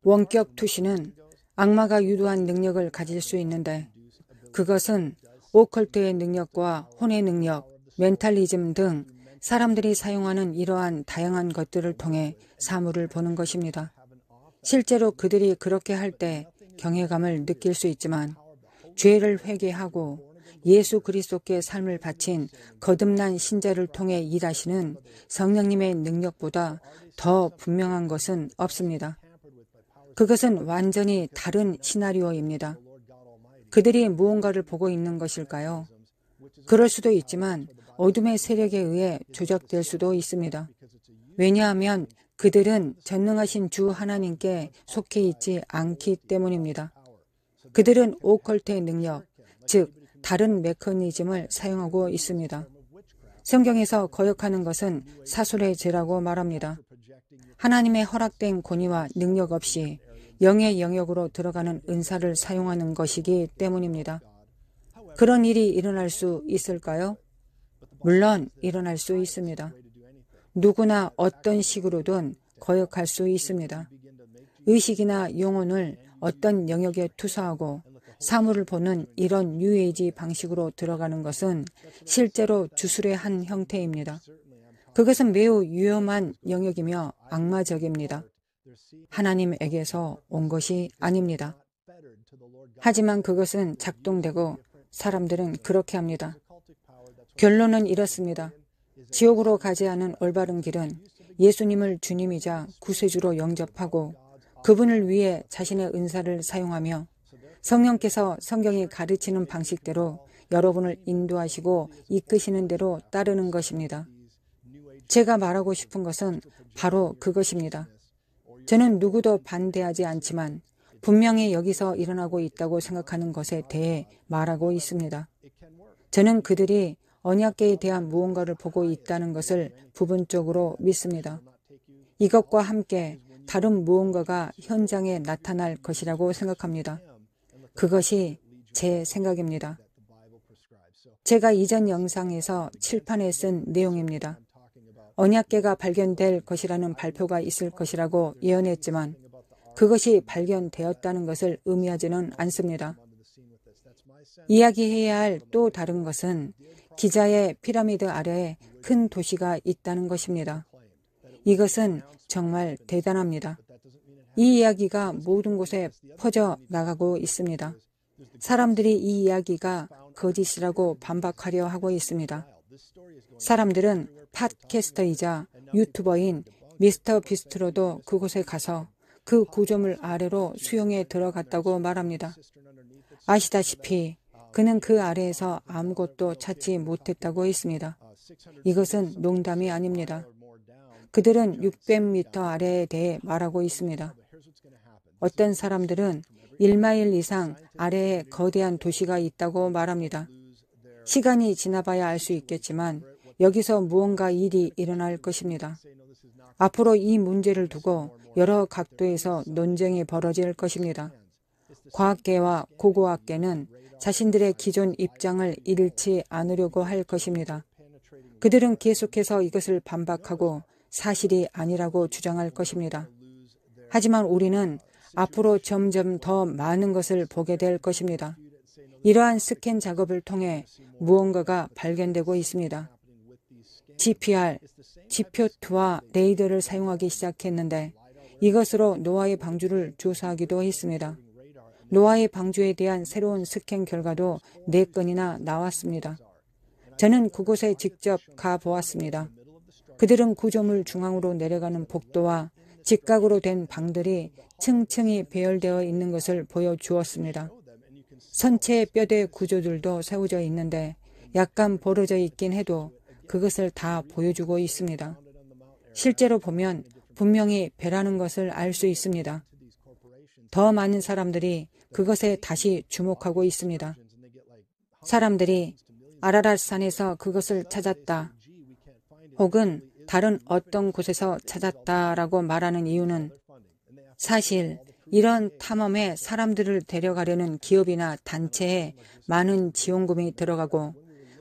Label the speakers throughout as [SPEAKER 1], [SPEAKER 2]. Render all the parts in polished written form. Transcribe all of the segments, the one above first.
[SPEAKER 1] 원격 투시는 악마가 유도한 능력을 가질 수 있는데 그것은 오컬트의 능력과 혼의 능력, 멘탈리즘 등 사람들이 사용하는 이러한 다양한 것들을 통해 사물을 보는 것입니다. 실제로 그들이 그렇게 할 때 경외감을 느낄 수 있지만 죄를 회개하고 예수 그리스도께 삶을 바친 거듭난 신자를 통해 일하시는 성령님의 능력보다 더 분명한 것은 없습니다. 그것은 완전히 다른 시나리오입니다. 그들이 무언가를 보고 있는 것일까요? 그럴 수도 있지만 어둠의 세력에 의해 조작될 수도 있습니다. 왜냐하면 그들은 전능하신 주 하나님께 속해 있지 않기 때문입니다. 그들은 오컬트의 능력, 즉 다른 메커니즘을 사용하고 있습니다. 성경에서 거역하는 것은 사술의 죄라고 말합니다. 하나님의 허락된 권위와 능력 없이 영의 영역으로 들어가는 은사를 사용하는 것이기 때문입니다. 그런 일이 일어날 수 있을까요? 물론 일어날 수 있습니다. 누구나 어떤 식으로든 거역할 수 있습니다. 의식이나 영혼을 어떤 영역에 투사하고 사물을 보는 이런 뉴에이지 방식으로 들어가는 것은 실제로 주술의 한 형태입니다. 그것은 매우 위험한 영역이며 악마적입니다. 하나님에게서 온 것이 아닙니다. 하지만 그것은 작동되고 사람들은 그렇게 합니다. 결론은 이렇습니다. 지옥으로 가지 않은 올바른 길은 예수님을 주님이자 구세주로 영접하고 그분을 위해 자신의 은사를 사용하며 성령께서 성경이 가르치는 방식대로 여러분을 인도하시고 이끄시는 대로 따르는 것입니다. 제가 말하고 싶은 것은 바로 그것입니다. 저는 누구도 반대하지 않지만 분명히 여기서 일어나고 있다고 생각하는 것에 대해 말하고 있습니다. 저는 그들이 언약궤에 대한 무언가를 보고 있다는 것을 부분적으로 믿습니다. 이것과 함께 다른 무언가가 현장에 나타날 것이라고 생각합니다. 그것이 제 생각입니다. 제가 이전 영상에서 칠판에 쓴 내용입니다. 언약궤가 발견될 것이라는 발표가 있을 것이라고 예언했지만 그것이 발견되었다는 것을 의미하지는 않습니다. 이야기해야 할 또 다른 것은 기자의 피라미드 아래에 큰 도시가 있다는 것입니다. 이것은 정말 대단합니다. 이 이야기가 모든 곳에 퍼져 나가고 있습니다. 사람들이 이 이야기가 거짓이라고 반박하려 하고 있습니다. 사람들은 팟캐스터이자 유튜버인 미스터 비스트로도 그곳에 가서 그 구조물 아래로 수용에 들어갔다고 말합니다. 아시다시피 그는 그 아래에서 아무것도 찾지 못했다고 했습니다. 이것은 농담이 아닙니다. 그들은 600m 아래에 대해 말하고 있습니다. 어떤 사람들은 1마일 이상 아래에 거대한 도시가 있다고 말합니다. 시간이 지나봐야 알 수 있겠지만 여기서 무언가 일이 일어날 것입니다. 앞으로 이 문제를 두고 여러 각도에서 논쟁이 벌어질 것입니다. 과학계와 고고학계는 자신들의 기존 입장을 잃지 않으려고 할 것입니다. 그들은 계속해서 이것을 반박하고 사실이 아니라고 주장할 것입니다. 하지만 우리는 앞으로 점점 더 많은 것을 보게 될 것입니다. 이러한 스캔 작업을 통해 무언가가 발견되고 있습니다. GPR, 지표투와 레이더를 사용하기 시작했는데 이것으로 노아의 방주를 조사하기도 했습니다. 노아의 방주에 대한 새로운 스캔 결과도 4건이나 나왔습니다. 저는 그곳에 직접 가보았습니다. 그들은 구조물 중앙으로 내려가는 복도와 직각으로 된 방들이 층층이 배열되어 있는 것을 보여주었습니다. 선체의 뼈대 구조들도 세워져 있는데 약간 벌어져 있긴 해도 그것을 다 보여주고 있습니다. 실제로 보면 분명히 배라는 것을 알 수 있습니다. 더 많은 사람들이 그것에 다시 주목하고 있습니다. 사람들이 아라랏산에서 그것을 찾았다 혹은 다른 어떤 곳에서 찾았다라고 말하는 이유는 사실 이런 탐험에 사람들을 데려가려는 기업이나 단체에 많은 지원금이 들어가고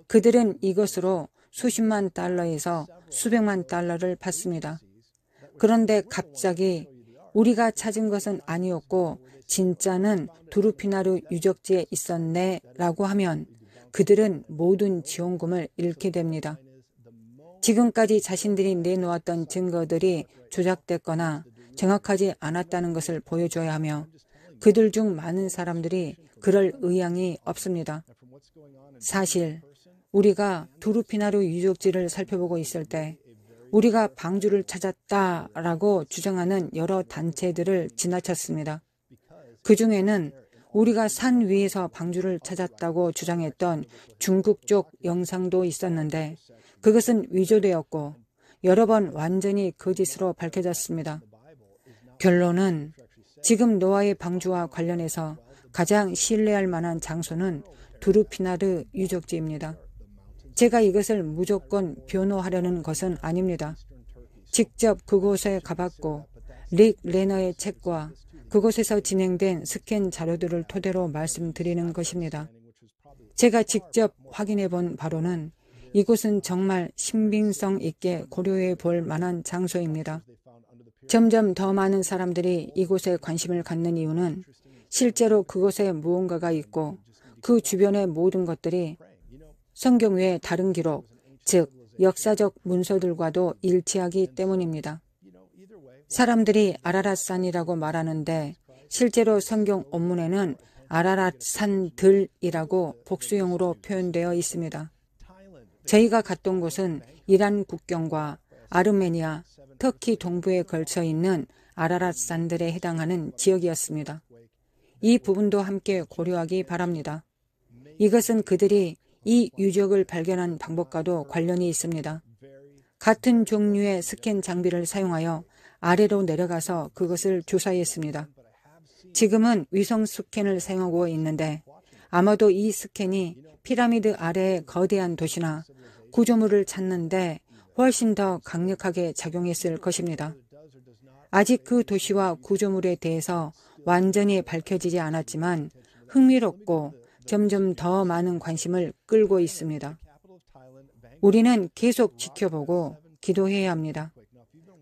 [SPEAKER 1] 그들은 이것으로 수십만 달러에서 수백만 달러를 받습니다. 그런데 갑자기 우리가 찾은 것은 아니었고 진짜는 두루피나루 유적지에 있었네 라고 하면 그들은 모든 지원금을 잃게 됩니다. 지금까지 자신들이 내놓았던 증거들이 조작됐거나 정확하지 않았다는 것을 보여줘야 하며 그들 중 많은 사람들이 그럴 의향이 없습니다. 사실 우리가 두루피나루 유적지를 살펴보고 있을 때 우리가 방주를 찾았다라고 주장하는 여러 단체들을 지나쳤습니다. 그 중에는 우리가 산 위에서 방주를 찾았다고 주장했던 중국 쪽 영상도 있었는데 그것은 위조되었고 여러 번 완전히 거짓으로 밝혀졌습니다. 결론은 지금 노아의 방주와 관련해서 가장 신뢰할 만한 장소는 두루피나루 유적지입니다. 제가 이것을 무조건 변호하려는 것은 아닙니다. 직접 그곳에 가봤고 릭 레너의 책과 그곳에서 진행된 스캔 자료들을 토대로 말씀드리는 것입니다. 제가 직접 확인해 본 바로는 이곳은 정말 신빙성 있게 고려해 볼 만한 장소입니다. 점점 더 많은 사람들이 이곳에 관심을 갖는 이유는 실제로 그곳에 무언가가 있고 그 주변의 모든 것들이 성경 외의 다른 기록, 즉 역사적 문서들과도 일치하기 때문입니다. 사람들이 아라랏산이라고 말하는데 실제로 성경 원문에는 아라랏산들이라고 복수형으로 표현되어 있습니다. 저희가 갔던 곳은 이란 국경과 아르메니아, 터키 동부에 걸쳐 있는 아라랏산들에 해당하는 지역이었습니다. 이 부분도 함께 고려하기 바랍니다. 이것은 그들이 이 유적을 발견한 방법과도 관련이 있습니다. 같은 종류의 스캔 장비를 사용하여 아래로 내려가서 그것을 조사했습니다. 지금은 위성 스캔을 사용하고 있는데 아마도 이 스캔이 피라미드 아래의 거대한 도시나 구조물을 찾는데 훨씬 더 강력하게 작용했을 것입니다. 아직 그 도시와 구조물에 대해서 완전히 밝혀지지 않았지만 흥미롭고 점점 더 많은 관심을 끌고 있습니다. 우리는 계속 지켜보고 기도해야 합니다.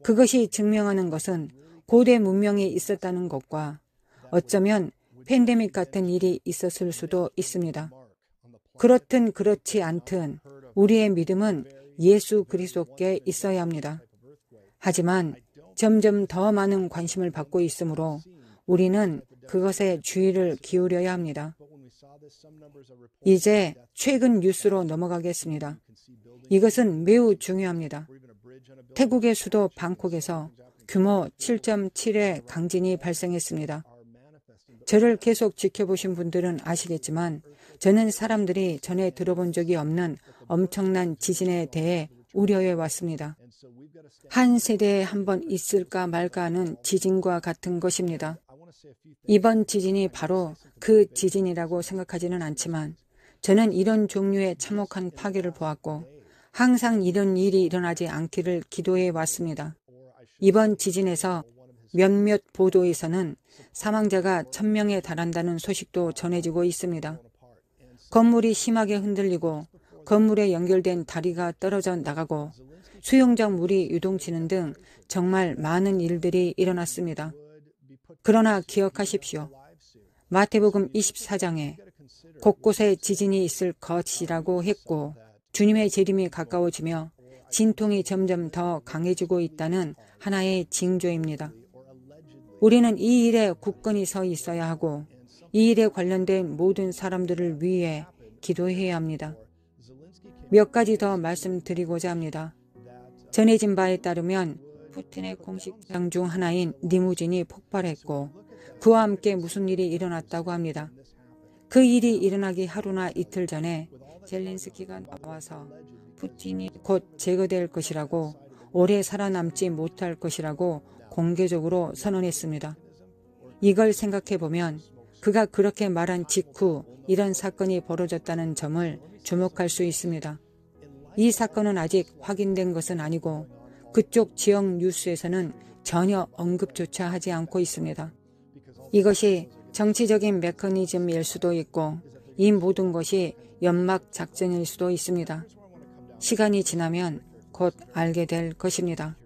[SPEAKER 1] 그것이 증명하는 것은 고대 문명이 있었다는 것과 어쩌면 팬데믹 같은 일이 있었을 수도 있습니다. 그렇든 그렇지 않든 우리의 믿음은 예수 그리스도께 있어야 합니다. 하지만 점점 더 많은 관심을 받고 있으므로 우리는 그것에 주의를 기울여야 합니다. 이제 최근 뉴스로 넘어가겠습니다. 이것은 매우 중요합니다. 태국의 수도 방콕에서 규모 7.7의 강진이 발생했습니다. 저를 계속 지켜보신 분들은 아시겠지만 저는 사람들이 전에 들어본 적이 없는 엄청난 지진에 대해 우려해 왔습니다. 한 세대에 한 번 있을까 말까 하는 지진과 같은 것입니다. 이번 지진이 바로 그 지진이라고 생각하지는 않지만 저는 이런 종류의 참혹한 파괴를 보았고 항상 이런 일이 일어나지 않기를 기도해 왔습니다. 이번 지진에서 몇몇 보도에서는 사망자가 1000명에 달한다는 소식도 전해지고 있습니다. 건물이 심하게 흔들리고 건물에 연결된 다리가 떨어져 나가고 수영장 물이 유동치는 등 정말 많은 일들이 일어났습니다. 그러나 기억하십시오. 마태복음 24장에 곳곳에 지진이 있을 것이라고 했고 주님의 재림이 가까워지며 진통이 점점 더 강해지고 있다는 하나의 징조입니다. 우리는 이 일에 굳건히 서 있어야 하고 이 일에 관련된 모든 사람들을 위해 기도해야 합니다. 몇 가지 더 말씀드리고자 합니다. 전해진 바에 따르면 푸틴의 공식 장 중 하나인 리무진이 폭발했고 그와 함께 무슨 일이 일어났다고 합니다. 그 일이 일어나기 하루나 이틀 전에 젤렌스키가 나와서 푸틴이 곧 제거될 것이라고 오래 살아남지 못할 것이라고 공개적으로 선언했습니다. 이걸 생각해보면 그가 그렇게 말한 직후 이런 사건이 벌어졌다는 점을 주목할 수 있습니다. 이 사건은 아직 확인된 것은 아니고 그쪽 지역 뉴스에서는 전혀 언급조차 하지 않고 있습니다. 이것이 정치적인 메커니즘일 수도 있고 이 모든 것이 연막 작전일 수도 있습니다. 시간이 지나면 곧 알게 될 것입니다.